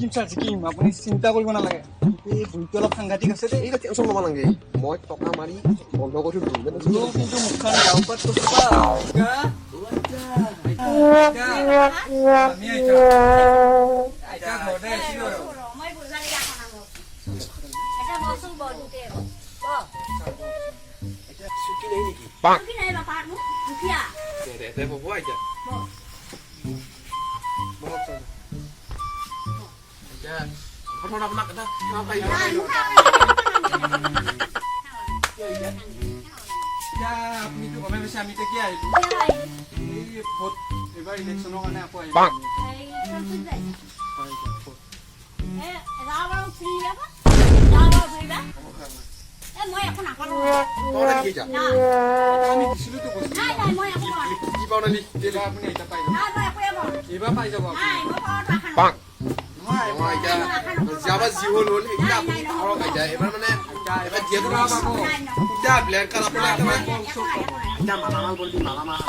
জিকিম sir জিকিম আপুনি চিন্তা কৰিব নালাগে এই ভুলটো অলপ সাংঘাতিক আছে দেই এইটা টেনচন ল'ব নালাগে মই টকা মাৰি বন্ধ কৰি দিম কিন্তু মুখখন গাঁও পাত কৈছো আমি আইতা ঘৰতে আছিলো আৰু ছুটি নাই নেকি দে হ'ব আইতা প্ৰথমত আপোনাক এটা কাম পাই এতিয়া আপুনিতো গমে পাইছে আমি এতিয়া কি আহিলো এই ভোট এইবাৰ ইলেকশ্যনৰ কাৰণে আকৌ আহিলো আমি দিছিলোতো বস্তু কি পাওঁ নালি আপুনি এতিয়া পাই যাব এইবাৰ পাই যাব নহয় এতিয়া যাবা যি হ'ল হ'ল এইকেইটা আপুনি ধৰক আইতা এবাৰ মানে এবাৰ যিহেতু এতিয়া ব্লেক কালাৰ আপোনাৰ এতিয়া মালামাল বলি মালামাল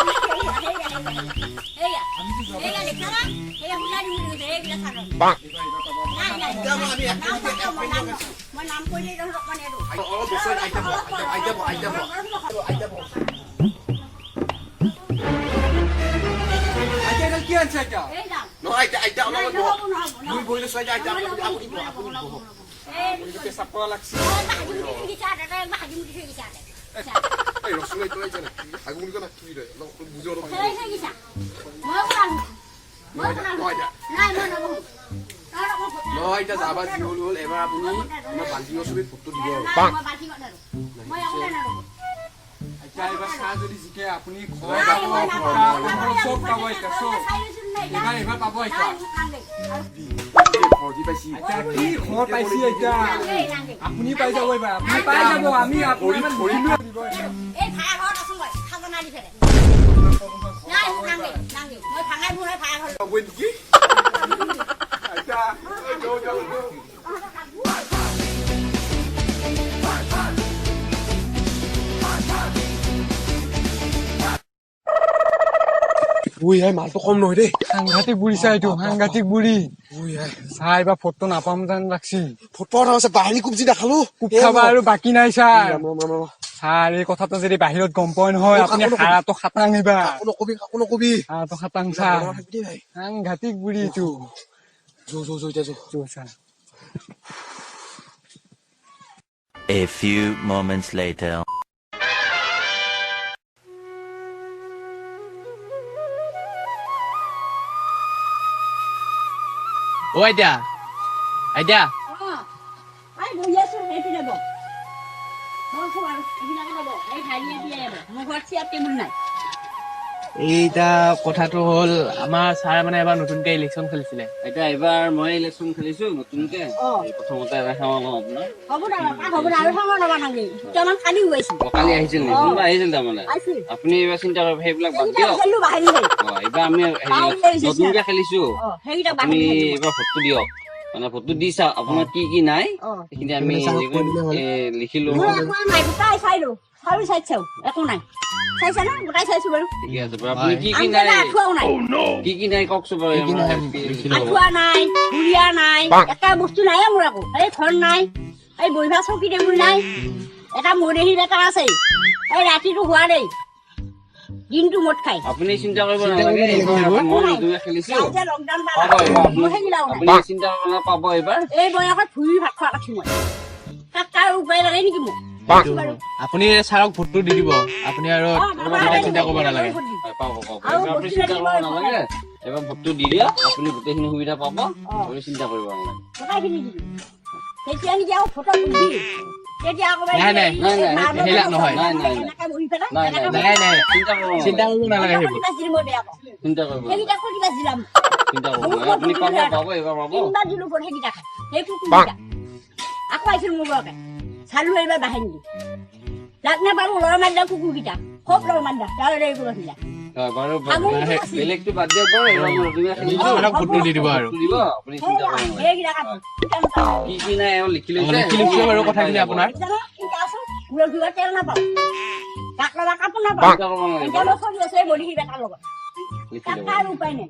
কি আনছে এতিয়া নহয় আইতা অলপ মই বহিলে চাই আইতা আপুনি পেচাব কৰা লাগছে এই ৰসুলাই তলাই জানে আগুন কোনা কি ৰে অলপ বুজি অলপ নহয় এতিয়া যাবা যি হ'ল হ'ল এবাৰ আপুনি আমাৰ বাল্টিঙৰ ছবিত ফটো দিব আৰু এতিয়া এইবাৰ চাহ যদি জিকে আপুনি ঘৰ চব পাব এতিয়া চব এইবাৰ পাব এতিয়া ঘৰ পাইছি এতিয়া কি ঘৰ পাইছি এতিয়া আপুনি পাই যাব এইবাৰ আপুনি পাই যাব আমি আপোনাক দিব এই ভাড়া ঘৰত আছো মই খাজনা দি ফেলে নাই নাংগে মই ভাঙাই বুঢ়াই ভাড়া ঘৰ হ'ব নেকি আইতা যাও ওই আই মালটো কম নহয় দেই সাংঘাতিক বুঢ়ী চাই এইটো সাংঘাতিক বুঢ়ী ওই আই চাই বা ফটো নাপাম যেন লাগছি ফটো আছে বাহিনী কুবজি দেখালো কুপ খাবা আৰু বাকী নাই ছাৰ ৰাম ছাৰ এই কথাটো যদি বাহিৰত গম পোৱা নহয় আপুনি হাৰাটো খাটাং নিবা কাকো নকবি হাৰাটো খাটাং ছাৰ সাংঘাতিক বুঢ়ী এইটো sir A few moments later. ও আইতা আইতা আই বহি আছো হেপি যাব মই খবৰ এইবিলাকে যাব এই ভাইলিয়ে দিয়ে যাব মোৰ ঘৰত চিয়াৰ টেবুল নাই এইটা কথাটো হ'ল আমাৰ ছাৰে মানে এবাৰ নতুনকে ইলেকশ্যন খেলিছিলে এতিয়া এইবাৰ মই ইলেকশ্যন খেলিছো নতুনকে প্ৰথমতে এবাৰ খাওঁ আপোনাৰ হ'ব না আৰু সময় ল'ব নালাগে কিমান কালি গৈছিল কালি আহিছিল নেকি কোনোবা আহিছিল তাৰমানে আপুনি এইবাৰ চিন্তা কৰিব সেইবিলাক বাদ দিয়ক খেলিলো বাহিনী হৈ এইবাৰ আমি নতুনকে খেলিছো সেইটা আপুনি এইবাৰ ভোটটো দিয়ক মানে ভোটটো দি চাওক আপোনাৰ কি কি নাই সেইখিনি আমি লিখিলো নাই গোটাই চাইলো চাইছো একো নাই চাইছা না গোটাই চাইছো বাৰু ঠিকে আছে বাৰু আপুনি কি কি নাই কি নাই কওকচোন বাৰু আঠুৱা নাই ঘুৰিয়া নাই এটা বস্তু নাই মোৰ আকৌ এই ঘৰ নাই এই বহিবা চকী টেবুল নাই এটা মৰেহি এটা আছে এই ৰাতিটো হোৱা দেই দিনটো মদ খাই আপুনি চিন্তা কৰিব নালাগে মই নতুনকে খেলিছো আপুনি চিন্তা কৰিব পাব এইবাৰ এই বয়সত ফুৰি ভাত খোৱা কাছি মই তাত তাৰ উপায় লাগে নেকি মোক আপুনি ছাৰক ভোটটো দি দিব আপুনি আৰু চিন্তা কৰিব নালাগে পাব আপুনি চিন্তা কৰিব নালাগে এবাৰ ভোটটো দি দিয়ক আপুনি গোটেইখিনি সুবিধা পাব আপুনি চিন্তা কৰিব নালাগে তেতিয়া নেকি আৰু ফটো বুজি তেতিয়া আকৌ নাই সেইবিলাক নহয় নাই চিন্তা কৰিব নালাগে সেইবোৰ চিন্তা কৰিব চিন্তা কৰিব আপুনি পাব এইবাৰ পাব আকৌ আহিছিল মোৰ ঘৰতে চালো এইবাৰ বাহিনী লাগ নাপালো ল'ৰা মাৰিলা কুকুৰকেইটা খুব ল'ৰা মাৰিলা তাৰ কৰিলা বাৰু বেলেগটো বাদ দিয়ক বাৰু এইবাৰ নতুনকে খেলিছো ভোটটো দি দিব আৰু দিব আপুনি চিন্তা কৰিব নালাগে কি কি নাই লিখি লিখিছো বাৰু কথাখিনি আপোনাৰ তেল নাপাওঁ তাক লগা কাপোৰ নাপাওঁ চিন্তা কৰিব নালাগে চলি আছে বলি বেটাৰ লগত তাৰ উপায় নাই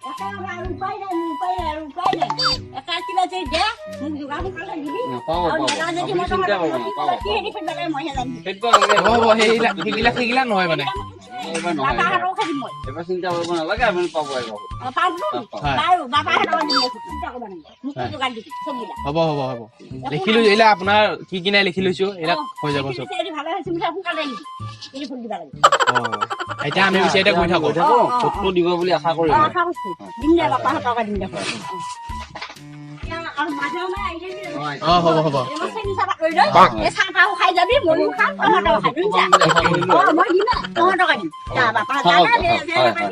একেবাৰে উপায় নাই, উপায় নাই। একা কিবা যে দে, মোক যোগাৰ সোনকালে দিবি। পাব আৰু পাব নেদা যদি আপুনি মই চিন্তা তহঁতক কৰিব নাপাব কি হেৰি কৰিব লাগে মইহে জানিম। সেইটো নালাগে হ'ব সেইগিলা নহয় মানে এইবাৰ নহয় বাবাহঁতক খেদিম মই। এবাৰ চিন্তা কৰিব নালাগে আপুনি পাব এবাৰ পাবো বাৰু বাবাহঁতক দিম মই, চিন্তা কৰিব নালাগে। মোকে যোগাৰ দিবি চবগিলা। হ'ব লিখিলো এইলা আপোনাৰ কি কি নাই লিখি লৈছো এইলা হৈ যাব চব এইটো ভালে হৈছে বুলি সোনকালে আহিবি। এইটো ফুল দিবা লাগে। এতিয়া আমি বিচাৰিতে গৈ থাকো ভোটটো দিব বুলি আশা কৰিম আশা কৰিছো। দিম দে বাবাহঁতক দিম দে। আৰু মাজে সময়ে আহিলে হ'ব এই চেনি চাহপাত লৈ লৈ এই চাহপাত খাই যাবি ময়ো খাম তহঁতক খাই দিম যা। মই দিম তহঁতক দিম যা বাপা থাকক, জানা দে হয়, হয়।